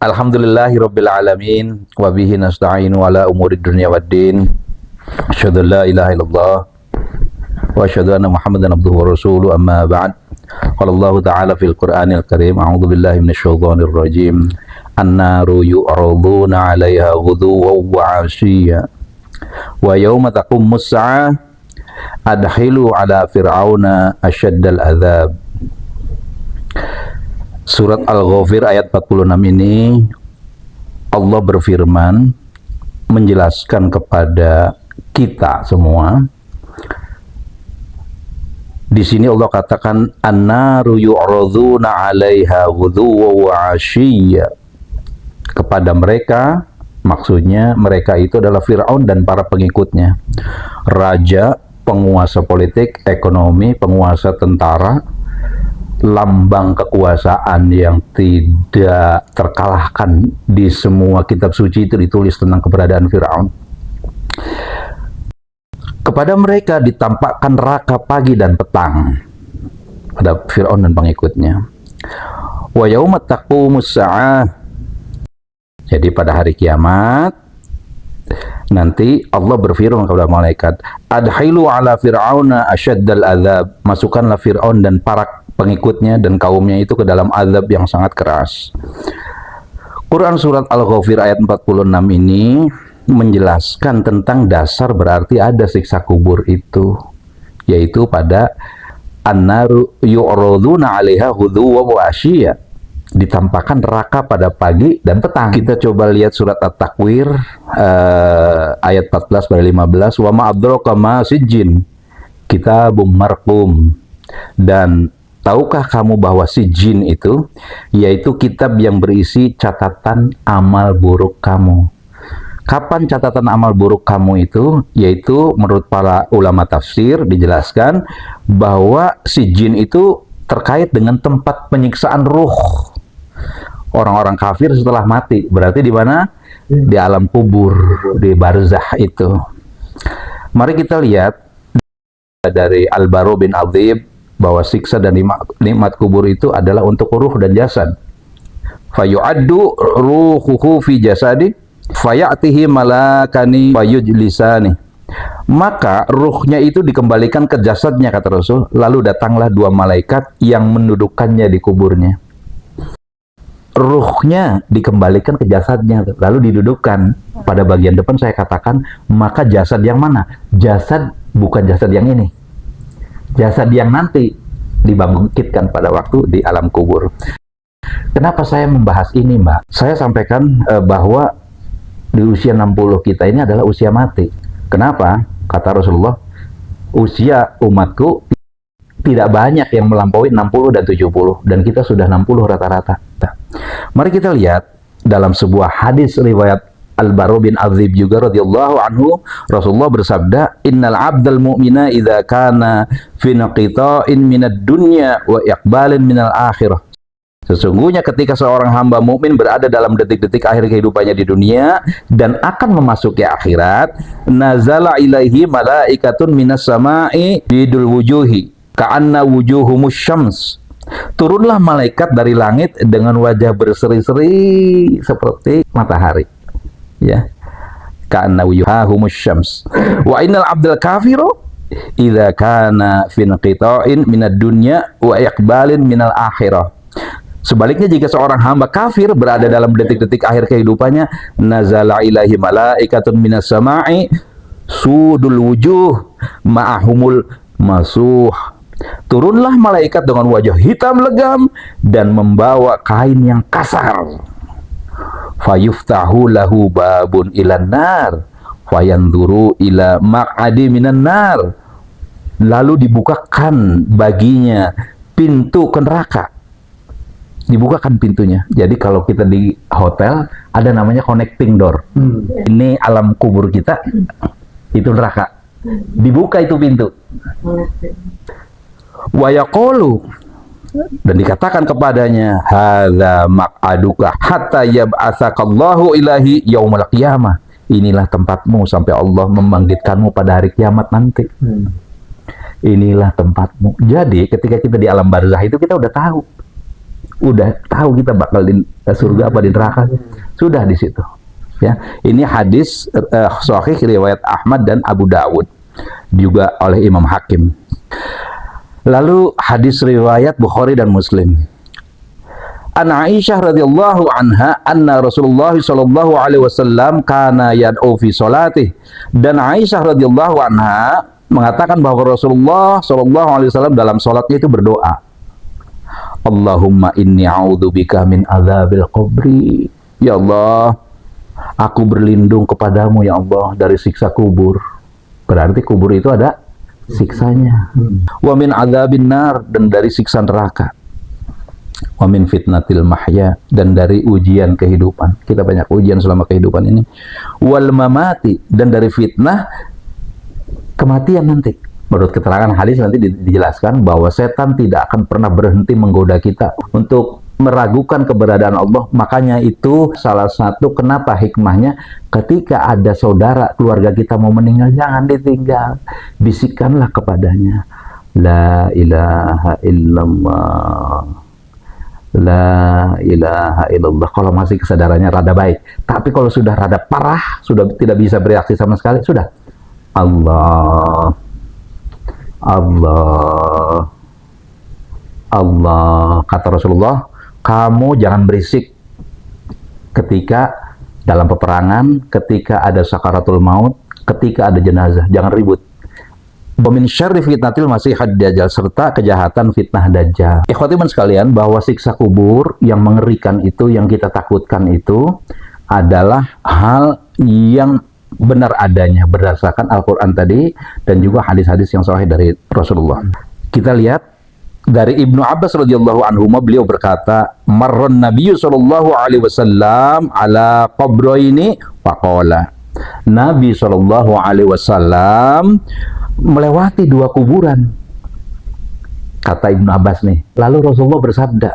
Alhamdulillahirabbil alamin wa bihi nasta'inu ala umuri dunya waddin. Asyhadu an la ilaha illallah wa asyhadu anna Muhammadan abduhu wa rasuluhu, amma ba'd. Qala Allah ta'ala fil Qur'anil Karim, a'udzu billahi minasyaitonir rajim. An-naru yu'raduna 'alaiha ghuduwwan wa 'ashiyya wa yawma taqumus sa'ah adkhilu 'ala fir'auna asyaddal adzab. Surat Al-Ghafir ayat 46 ini Allah berfirman menjelaskan kepada kita semua. Di sini Allah katakan an-naru yu'radzuna 'alaiha ghuduwwan wa 'ashiyya. Kepada mereka, maksudnya mereka itu adalah Fir'aun dan para pengikutnya. Raja, penguasa politik, ekonomi, penguasa tentara, lambang kekuasaan yang tidak terkalahkan. Di semua kitab suci itu ditulis tentang keberadaan Fir'aun. Kepada mereka ditampakkan neraka pagi dan petang, pada Fir'aun dan pengikutnya. Wa yauma taqumus sa'ah, jadi pada hari kiamat nanti Allah berfirman kepada malaikat, adhilu ala fir'auna asyaddal adzab, masukkanlah Fir'aun dan para pengikutnya dan kaumnya itu ke dalam azab yang sangat keras. Quran surat Al-Ghafir ayat 46 ini menjelaskan tentang dasar berarti ada siksa kubur itu, yaitu pada an-naru yu'raduna 'alaiha ghuduwwan wa 'ashiyya, ditampakkan neraka pada pagi dan petang. Kita coba lihat surat At-Takwir ayat 14 pada 15, wa ma adraka ma sijjin kitabum marqum, dan tahukah kamu bahwa sijjin itu yaitu kitab yang berisi catatan amal buruk kamu. Kapan catatan amal buruk kamu itu? Yaitu menurut para ulama tafsir dijelaskan bahwa sijjin itu terkait dengan tempat penyiksaan ruh orang-orang kafir setelah mati. Berarti di mana? Di alam kubur, di barzah itu. Mari kita lihat dari Al-Bara bin Adzib bahwa siksa dan nikmat kubur itu adalah untuk ruh dan jasad. Fayu'addu ruhuhu fi jasadi fayatihi malakani fayujlisani. Maka ruhnya itu dikembalikan ke jasadnya, kata Rasul, lalu datanglah dua malaikat yang mendudukkannya di kuburnya. Ruhnya dikembalikan ke jasadnya, lalu didudukkan. Pada bagian depan saya katakan, maka jasad yang mana? Jasad bukan jasad yang ini, jasad yang nanti dibangkitkan pada waktu di alam kubur. Kenapa saya membahas ini, Mbak? Saya sampaikan bahwa di usia 60 kita ini adalah usia mati. Kenapa? Kata Rasulullah, usia umatku tidak banyak yang melampaui 60 dan 70, dan kita sudah 60 rata-rata. Mari kita lihat dalam sebuah hadis riwayat Al-Bara bin Adzib juga radhiyallahu anhu, Rasulullah bersabda, innal abdal mu'mina idza kana fi naqita'in minad dunya wa iqbalin minal akhirah. Sesungguhnya ketika seorang hamba mukmin berada dalam detik-detik akhir kehidupannya di dunia dan akan memasuki akhirat, nazala ilaihi malaikatun minas sama'i bidul wujuhi ka'anna wujuhumus syams. Turunlah malaikat dari langit dengan wajah berseri-seri seperti matahari, ya, ka'anna wujuhumus syams. Wa innal abdal kafiru idza kana fi inqita'in minad dunya wa iqbalin minal akhirah. Sebaliknya, jika seorang hamba kafir berada dalam detik-detik akhir kehidupannya, nazala ilaihi malaikatun minas sama'i sudul wujuh ma'ahumul masuh. Turunlah malaikat dengan wajah hitam legam dan membawa kain yang kasar. Fayuftahu lahu babun ilan nar fayanzuru ila maq'adi minan nar. Lalu dibukakan baginya pintu ke neraka. Dibukakan pintunya. Jadi kalau kita di hotel ada namanya connecting door. Ini alam kubur kita, itu neraka. Dibuka itu pintu. Wa yaqulu, dan dikatakan kepadanya, hadza maq'aduka hatta yab'atsakallahu ilahi yaumil qiyamah. Inilah tempatmu sampai Allah membangkitkanmu pada hari kiamat nanti. Inilah tempatmu. Jadi ketika kita di alam barzah itu kita udah tahu Udah tahu kita bakal di surga apa di neraka. Sudah di situ. Ya, ini hadis sahih riwayat Ahmad dan Abu Dawud, juga oleh Imam Hakim. Lalu hadis riwayat Bukhari dan Muslim. An Aisyah radhiyallahu anha anna Rasulullah sallallahu alaihi wasallam kana yad'u fi salatih. Dan Aisyah radhiyallahu anha mengatakan bahwa Rasulullah sallallahu alaihi wasallam dalam salatnya itu berdoa, Allahumma inni a'udzubika min adzabil qabri. Ya Allah, aku berlindung kepadamu ya Allah dari siksa kubur. Berarti kubur itu ada siksanya. Wa min adzabin nar, dan dari siksa neraka. Wa min fitnatil mahya, dan dari ujian kehidupan. Kita banyak ujian selama kehidupan ini. Wal mamati, dan dari fitnah kematian nanti. Menurut keterangan hadis nanti dijelaskan bahwa setan tidak akan pernah berhenti menggoda kita untuk meragukan keberadaan Allah. Makanya itu salah satu kenapa hikmahnya ketika ada saudara keluarga kita mau meninggal, jangan ditinggal. Bisikkanlah kepadanya, La ilaha illallah, La ilaha illallah. Kalau masih kesadarannya rada baik. Tapi kalau sudah rada parah, sudah tidak bisa bereaksi sama sekali, sudah Allah, Allah, Allah. Kata Rasulullah, kamu jangan berisik ketika dalam peperangan, ketika ada sakaratul maut, ketika ada jenazah, jangan ribut. Wa min syarri fitnatil masihid dajjal, serta kejahatan fitnah dajjal. Ikhwatiman sekalian, bahwa siksa kubur yang mengerikan itu, yang kita takutkan itu adalah hal yang benar adanya berdasarkan Al-Quran tadi dan juga hadis-hadis yang sahih dari Rasulullah. Kita lihat dari Ibnu Abbas radhiyallahu anhu, beliau berkata, marron Nabiyyu sallallahu alaihi wasallam ala qabraini faqala. Nabi sallallahu alaihi wasallam melewati dua kuburan. Kata Ibnu Abbas nih, lalu Rasulullah bersabda,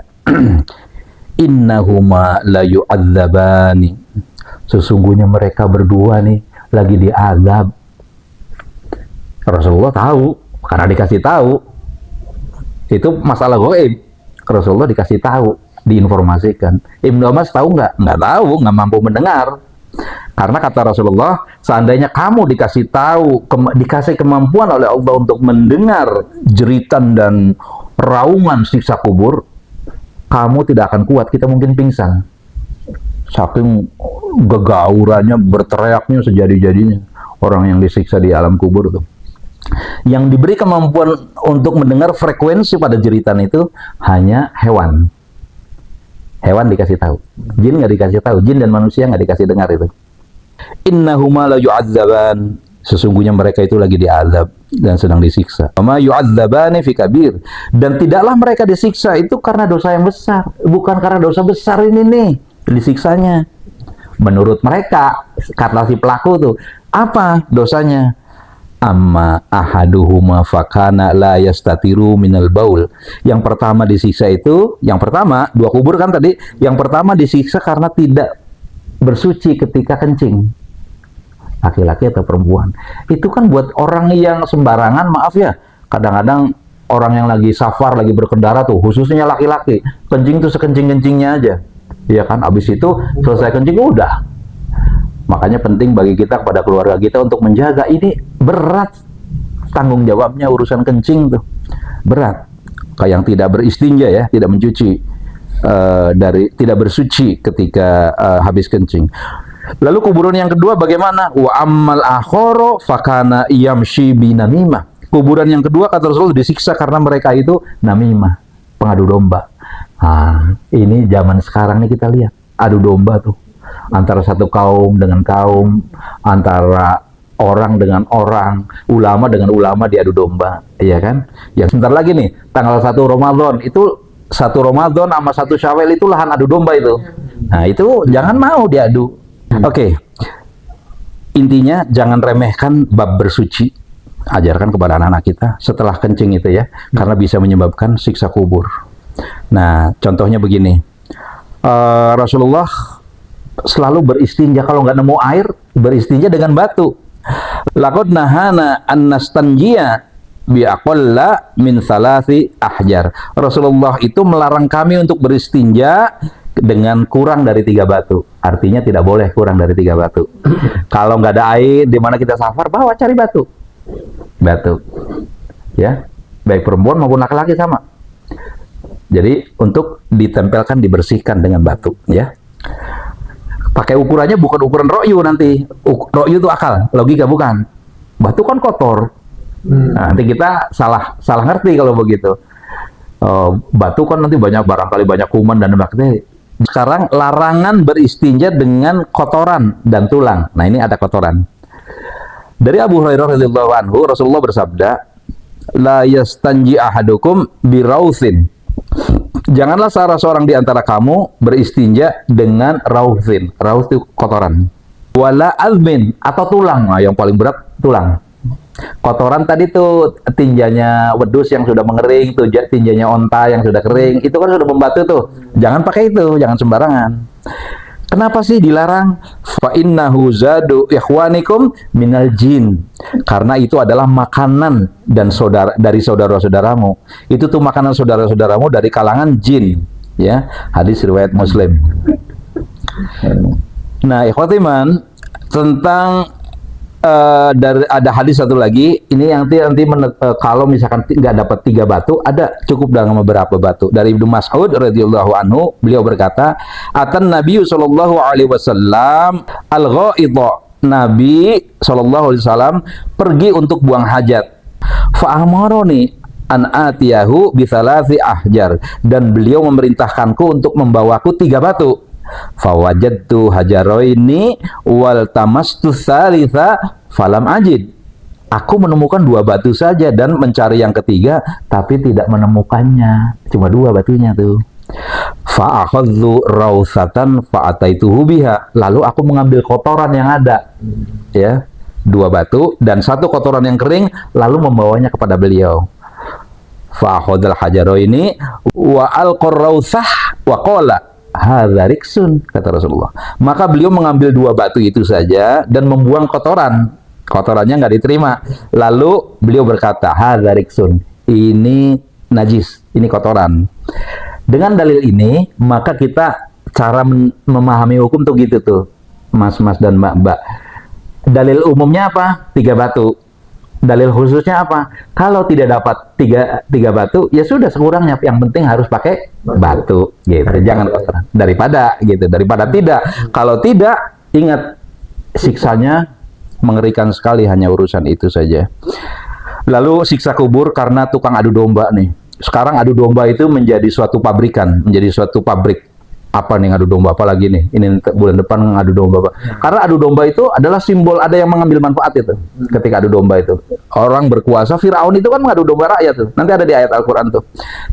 innahuma la yu'adzabani. Sesungguhnya mereka berdua nih lagi diazab. Rasulullah tahu, karena dikasih tahu. Itu masalah gaib. Rasulullah dikasih tahu, diinformasikan. Ibnu Abbas tahu nggak? Nggak tahu, nggak mampu mendengar. Karena kata Rasulullah, seandainya kamu dikasih tahu, dikasih kemampuan oleh Allah untuk mendengar jeritan dan raungan siksa kubur, kamu tidak akan kuat, kita mungkin pingsan. Saking gegaurannya, berteriaknya sejadi-jadinya orang yang disiksa di alam kubur itu. Yang diberi kemampuan untuk mendengar frekuensi pada jeritan itu hanya hewan. Hewan dikasih tahu, jin nggak dikasih tahu, jin dan manusia nggak dikasih dengar itu. Innahuma la yu'adzaban, sesungguhnya mereka itu lagi diazab dan sedang disiksa. Ma yu'adzabani fi kabir, dan tidaklah mereka disiksa itu karena dosa yang besar, bukan karena dosa besar ini nih disiksanya. Menurut mereka, kata si pelaku tuh, apa dosanya? Amma ahaduhuma fakana la yastatiru minal baul. Yang pertama disiksa itu, yang pertama, dua kubur kan tadi, yang pertama disiksa karena tidak bersuci ketika kencing. Laki-laki atau perempuan. Itu kan buat orang yang sembarangan, maaf ya, kadang-kadang orang yang lagi safar, lagi berkendara tuh, khususnya laki-laki, kencing tuh sekencing-kencingnya aja. Iya kan, habis itu selesai kencing udah. Makanya penting bagi kita, kepada keluarga kita, untuk menjaga. Ini berat tanggung jawabnya, urusan kencing tuh berat. Kayak yang tidak beristinja ya, tidak mencuci, tidak bersuci ketika habis kencing. Lalu kuburan yang kedua bagaimana? Wa ammal akhara fakana yamshi binamimah. Kuburan yang kedua kata Rasul disiksa karena mereka itu namimah, pengadu domba. Nah, ini zaman sekarang nih kita lihat, adu domba tuh. Antara satu kaum dengan kaum, antara orang dengan orang, ulama dengan ulama diadu domba, iya kan? Ya sebentar lagi nih, tanggal 1 Ramadan, itu 1 Ramadan sama 1 Syawal itu lahan adu domba itu. Nah itu jangan mau diadu. Oke. Intinya jangan remehkan bab bersuci. Ajarkan kepada anak-anak kita setelah kencing itu ya, karena bisa menyebabkan siksa kubur. Nah, contohnya begini. Rasulullah selalu beristinja, kalau nggak nemu air, beristinja dengan batu. Laqad nahana an nastanjiya bi aqalla min salasi ahjar. Rasulullah itu melarang kami untuk beristinja dengan kurang dari 3 batu. Artinya tidak boleh kurang dari 3 batu. Kalau nggak ada air, di mana kita safar, bawa cari batu. Batu. Ya, baik perempuan maupun laki-laki sama. Jadi untuk ditempelkan, dibersihkan dengan batu, ya. Pakai ukurannya bukan ukuran ro'yu nanti. Ro'yu itu akal, logika bukan. Batu kan kotor. Nah, nanti kita salah ngerti kalau begitu. Batu kan nanti barangkali banyak kuman dan bakteri. Sekarang larangan beristinja dengan kotoran dan tulang. Nah, ini ada kotoran. Dari Abu Hurairah radhiyallahu anhu, Rasulullah bersabda, la yastanji ahadukum birauthin. Janganlah salah seorang di antara kamu beristinja dengan rauthin. Raut itu kotoran. Wala azmin, atau tulang. Nah, yang paling berat tulang. Kotoran tadi tuh tinjanya wedus yang sudah mengering, tuh tinjanya onta yang sudah kering, itu kan sudah membatu tuh. Jangan pakai itu, jangan sembarangan. Kenapa sih dilarang? Fa innahu zadu ikhwanikum minal jin. Karena itu adalah makanan dan dari saudara-saudaramu. Itu tuh makanan saudara-saudaramu dari kalangan jin, ya. Hadis riwayat Muslim. Nah, ikhwatiman, tentang ada hadis satu lagi, ini nanti kalau misalkan nggak dapat 3 batu, ada cukup dengan beberapa batu. Dari Ibnu Mas'ud radhiyallahu anhu, beliau berkata, atan Nabi sallallahu alaihi wasallam al-ghaidha. Nabi sallallahu alaihi wasallam pergi untuk buang hajat. Fa amaroni an atiyahu bi thalathi ahjar, dan beliau memerintahkanku untuk membawaku 3 batu. Fawajadtu hajaroini wal tamastu tsalitsa falam ajid. Aku menemukan 2 batu saja dan mencari yang ketiga, tapi tidak menemukannya. Cuma 2 batunya tuh. Fa akhadzu rausatan fa ataituhu biha. Lalu aku mengambil kotoran yang ada, ya, 2 batu dan 1 kotoran yang kering, lalu membawanya kepada beliau. Fa akhadzal hajaroini wa alqar rausah wa qala hadza riksun, kata Rasulullah. Maka beliau mengambil 2 batu itu saja dan membuang kotorannya nggak diterima. Lalu beliau berkata, hadza riksun, ini najis, ini kotoran. Dengan dalil ini, maka kita cara memahami hukum tuh gitu tuh, mas-mas dan mbak-mbak. Dalil umumnya apa? 3 batu. Dalil khususnya apa? Kalau tidak dapat tiga batu, ya sudah sekurangnya. Yang penting harus pakai batu, gitu. Jangan kotoran. Daripada tidak. Kalau tidak, ingat siksanya mengerikan sekali, hanya urusan itu saja. Lalu siksa kubur karena tukang adu domba nih. Sekarang adu domba itu menjadi suatu pabrikan, menjadi suatu pabrik. Apa nih ngadu domba, apa lagi nih? Ini bulan depan ngadu domba, Pak. Karena adu domba itu adalah simbol ada yang mengambil manfaat itu. Ketika adu domba itu, orang berkuasa, Fir'aun itu kan mengadu domba rakyat tuh. Nanti ada di ayat Al-Qur'an tuh.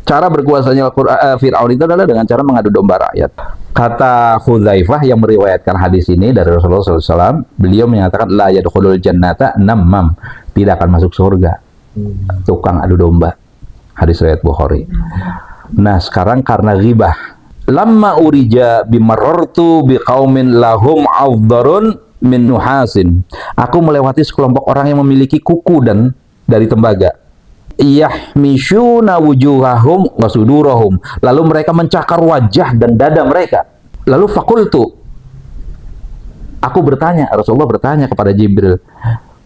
Cara berkuasanya Fir'aun itu adalah dengan cara mengadu domba rakyat. Kata Hudzaifah yang meriwayatkan hadis ini dari Rasulullah SAW, beliau menyatakan la yadkhulul jannata nammam, tidak akan masuk surga tukang adu domba. Hadis riwayat Bukhari. Nah, sekarang karena ghibah, lamma urija bimarartu biqaumin lahum afdarun min nuhasin. Aku melewati sekelompok orang yang memiliki kuku dan dari tembaga. Yahmishuna wujuhahum wa sudurahum. Lalu mereka mencakar wajah dan dada mereka. Lalu fakultu, aku bertanya, Rasulullah bertanya kepada Jibril,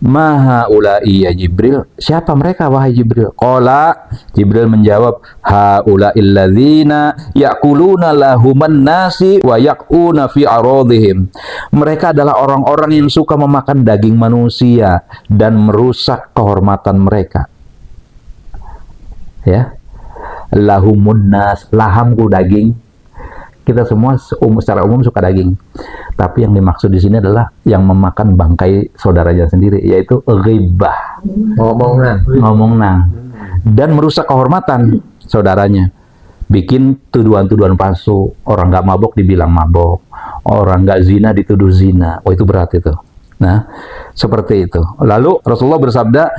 maha ulai ya Jibril, siapa mereka wahai Jibril? Qala, Jibril menjawab, haula'il ladzina ya'kuluna lahuman nasi wa yaquna fi aradhihim. Mereka adalah orang-orang yang suka memakan daging manusia dan merusak kehormatan mereka. Ya. Lahumun nas, lahamku daging. Kita semua secara umum suka daging. Tapi yang dimaksud di sini adalah yang memakan bangkai saudaranya sendiri, yaitu ghibah. Ngomong nang. Dan merusak kehormatan saudaranya. Bikin tuduhan-tuduhan palsu. Orang nggak mabok dibilang mabok. Orang nggak zina dituduh zina. Oh, itu berat itu. Nah, Seperti itu. Lalu Rasulullah bersabda,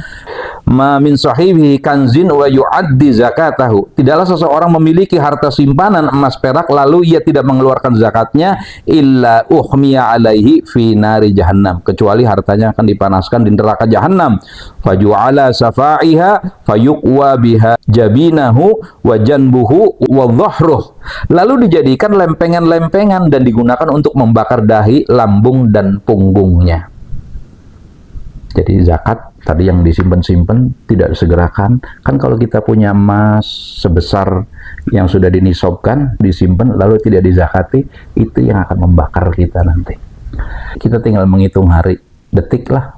"Ma min sahibi kanzin wa yu'addi zakatahu." Tidaklah seseorang memiliki harta simpanan emas perak lalu ia tidak mengeluarkan zakatnya, illa uhmiya alaihi fi nari jahannam, kecuali hartanya akan dipanaskan di neraka jahannam. Faju'ala safa'iha fayuqwa biha jabinahu wa janbuhu wa dhahruh. Lalu dijadikan lempengan-lempengan dan digunakan untuk membakar dahi, lambung dan punggungnya. Jadi zakat tadi yang disimpan-simpan tidak disegerakan. Kan kalau kita punya emas sebesar yang sudah dinisabkan, disimpan lalu tidak dizakati, itu yang akan membakar kita nanti. Kita tinggal menghitung hari, detik lah.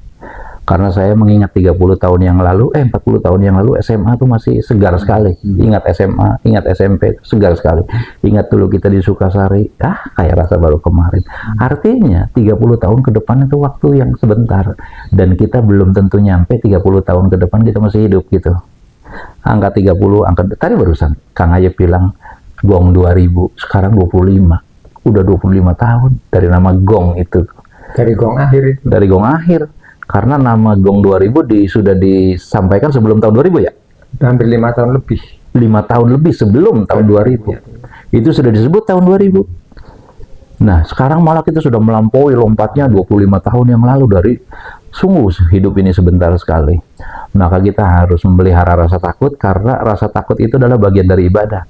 Karena saya mengingat 30 tahun yang lalu, 40 tahun yang lalu SMA tuh masih segar sekali. Ingat SMA, ingat SMP, segar sekali. Ingat dulu kita di Sukasari, kayak rasa baru kemarin. Artinya 30 tahun ke depan itu waktu yang sebentar. Dan kita belum tentu nyampe 30 tahun ke depan kita masih hidup gitu. Angka 30, tadi barusan Kang Ayep bilang gong 2000, sekarang 25. Udah 25 tahun dari nama gong itu. Dari gong akhir itu. Dari gong akhir. Karena nama gong 2000 sudah disampaikan sebelum tahun 2000 ya? Hampir 5 tahun lebih. 5 tahun lebih sebelum tahun 2000. Itu sudah disebut tahun 2000. Nah, sekarang malah kita sudah melampaui lompatnya 25 tahun yang lalu dari sungguh hidup ini sebentar sekali. Maka kita harus memelihara rasa takut karena rasa takut itu adalah bagian dari ibadah.